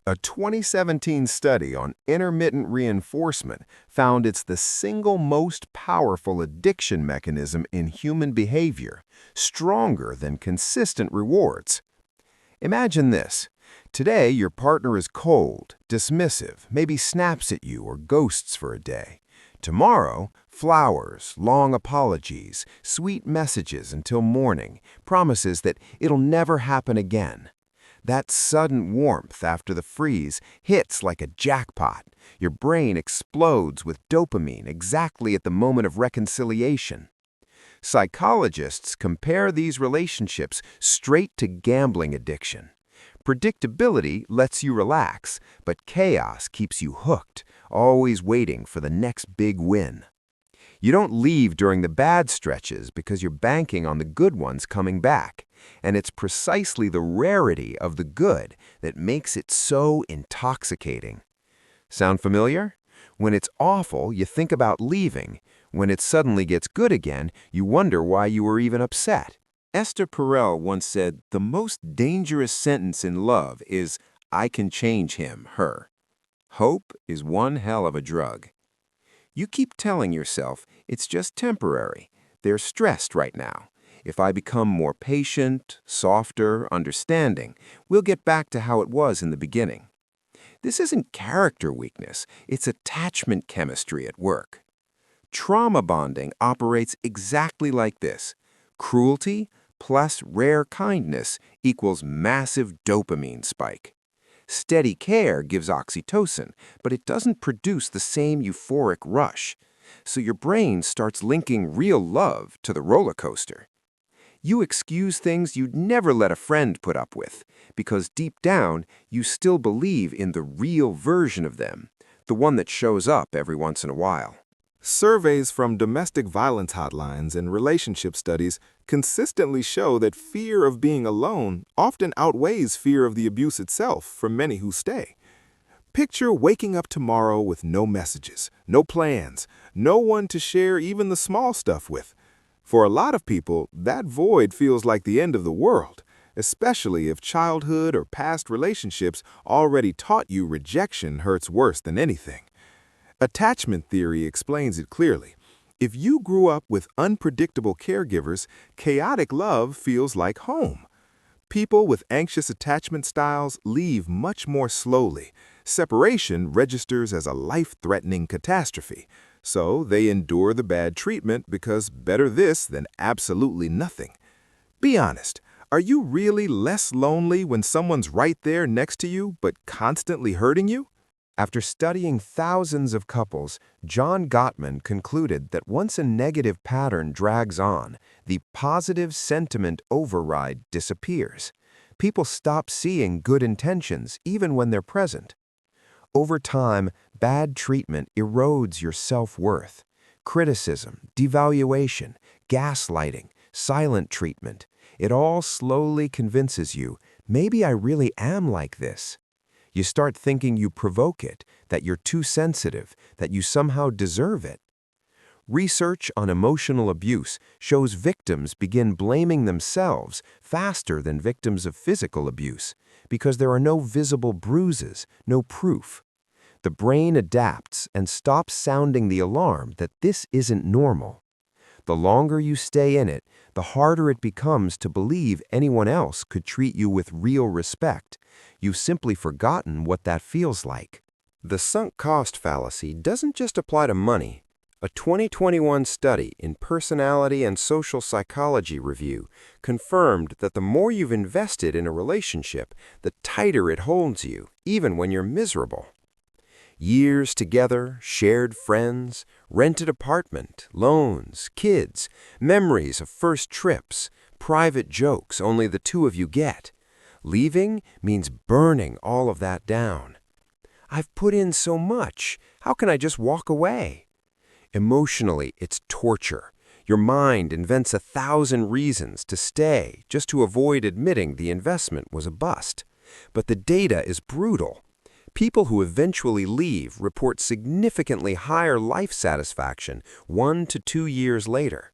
A 2017 study on intermittent reinforcement found it's the single most powerful addiction mechanism in human behavior, stronger than consistent rewards. Imagine this. Today, your partner is cold, dismissive, maybe snaps at you or ghosts for a day. Tomorrow, flowers, long apologies, sweet messages until morning, promises that it'll never happen again. That sudden warmth after the freeze hits like a jackpot. Your brain explodes with dopamine exactly at the moment of reconciliation. Psychologists compare these relationships straight to gambling addiction. Predictability lets you relax, but chaos keeps you hooked, always waiting for the next big win. You don't leave during the bad stretches because you're banking on the good ones coming back. And it's precisely the rarity of the good that makes it so intoxicating. Sound familiar? When it's awful, you think about leaving. When it suddenly gets good again, you wonder why you were even upset. Esther Perel once said, "The most dangerous sentence in love is, 'I can change him, her.' Hope is one hell of a drug. You keep telling yourself, it's just temporary. They're stressed right now. If I become more patient, softer, understanding, we'll get back to how it was in the beginning." This isn't character weakness, it's attachment chemistry at work. Trauma bonding operates exactly like this. Cruelty plus rare kindness equals massive dopamine spike. Steady care gives oxytocin, but it doesn't produce the same euphoric rush. So your brain starts linking real love to the roller coaster. You excuse things you'd never let a friend put up with, because deep down, you still believe in the real version of them, the one that shows up every once in a while. Surveys from domestic violence hotlines and relationship studies consistently show that fear of being alone often outweighs fear of the abuse itself for many who stay. Picture waking up tomorrow with no messages, no plans, no one to share even the small stuff with. For a lot of people, that void feels like the end of the world, especially if childhood or past relationships already taught you rejection hurts worse than anything. Attachment theory explains it clearly. If you grew up with unpredictable caregivers, chaotic love feels like home. People with anxious attachment styles leave much more slowly. Separation registers as a life-threatening catastrophe. So they endure the bad treatment because better this than absolutely nothing. Be honest, are you really less lonely when someone's right there next to you but constantly hurting you? After studying thousands of couples, John Gottman concluded that once a negative pattern drags on, the positive sentiment override disappears. People stop seeing good intentions even when they're present. Over time, bad treatment erodes your self-worth. Criticism, devaluation, gaslighting, silent treatment, it all slowly convinces you, maybe I really am like this. You start thinking you provoke it, that you're too sensitive, that you somehow deserve it. Research on emotional abuse shows victims begin blaming themselves faster than victims of physical abuse because there are no visible bruises, no proof. The brain adapts and stops sounding the alarm that this isn't normal. The longer you stay in it, the harder it becomes to believe anyone else could treat you with real respect. You've simply forgotten what that feels like. The sunk cost fallacy doesn't just apply to money. A 2021 study in Personality and Social Psychology Review confirmed that the more you've invested in a relationship, the tighter it holds you, even when you're miserable. Years together, shared friends, rented apartment, loans, kids, memories of first trips, private jokes only the two of you get. Leaving means burning all of that down. I've put in so much. How can I just walk away? Emotionally, it's torture. Your mind invents 1,000 reasons to stay just to avoid admitting the investment was a bust. But the data is brutal. People who eventually leave report significantly higher life satisfaction 1 to 2 years later.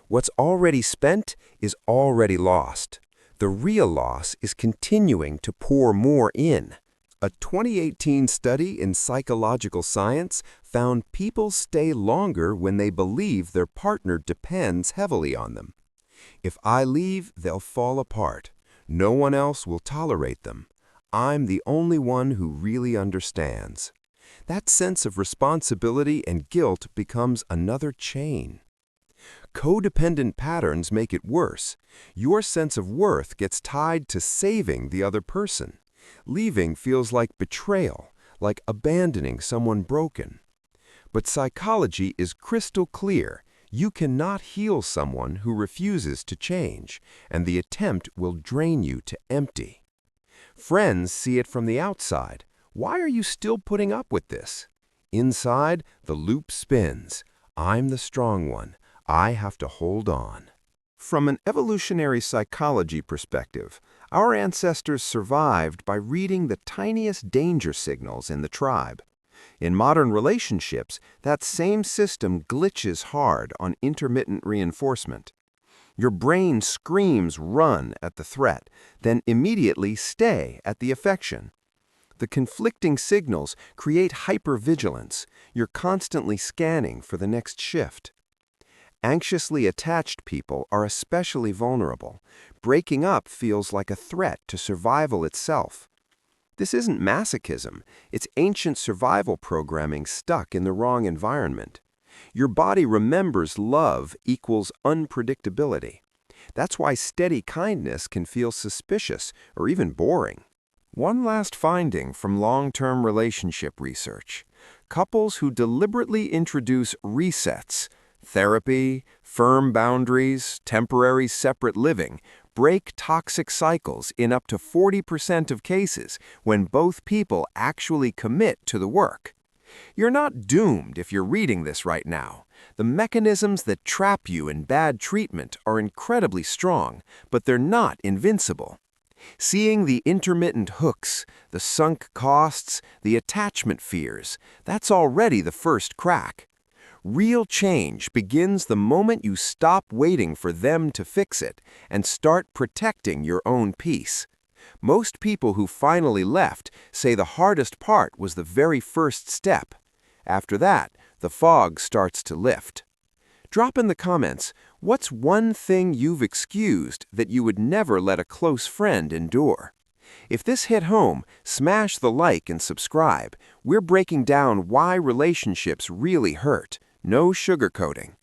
What's already spent is already lost. The real loss is continuing to pour more in. A 2018 study in psychological science found people stay longer when they believe their partner depends heavily on them. If I leave, they'll fall apart. No one else will tolerate them. I'm the only one who really understands. That sense of responsibility and guilt becomes another chain. Codependent patterns make it worse. Your sense of worth gets tied to saving the other person. Leaving feels like betrayal, like abandoning someone broken. But psychology is crystal clear. You cannot heal someone who refuses to change, and the attempt will drain you to empty. Friends see it from the outside. Why are you still putting up with this? Inside, the loop spins. I'm the strong one. I have to hold on. From an evolutionary psychology perspective, our ancestors survived by reading the tiniest danger signals in the tribe. In modern relationships, that same system glitches hard on intermittent reinforcement. Your brain screams run at the threat, then immediately stay at the affection. The conflicting signals create hypervigilance. You're constantly scanning for the next shift. Anxiously attached people are especially vulnerable. Breaking up feels like a threat to survival itself. This isn't masochism, it's ancient survival programming stuck in the wrong environment. Your body remembers love equals unpredictability. That's why steady kindness can feel suspicious or even boring. One last finding from long-term relationship research. Couples who deliberately introduce resets, therapy, firm boundaries, temporary separate living, break toxic cycles in up to 40% of cases when both people actually commit to the work. You're not doomed if you're reading this right now. The mechanisms that trap you in bad treatment are incredibly strong, but they're not invincible. Seeing the intermittent hooks, the sunk costs, the attachment fears, that's already the first crack. Real change begins the moment you stop waiting for them to fix it and start protecting your own peace. Most people who finally left say the hardest part was the very first step. After that, the fog starts to lift. Drop in the comments, what's one thing you've excused that you would never let a close friend endure? If this hit home, smash the like and subscribe. We're breaking down why relationships really hurt. No sugarcoating.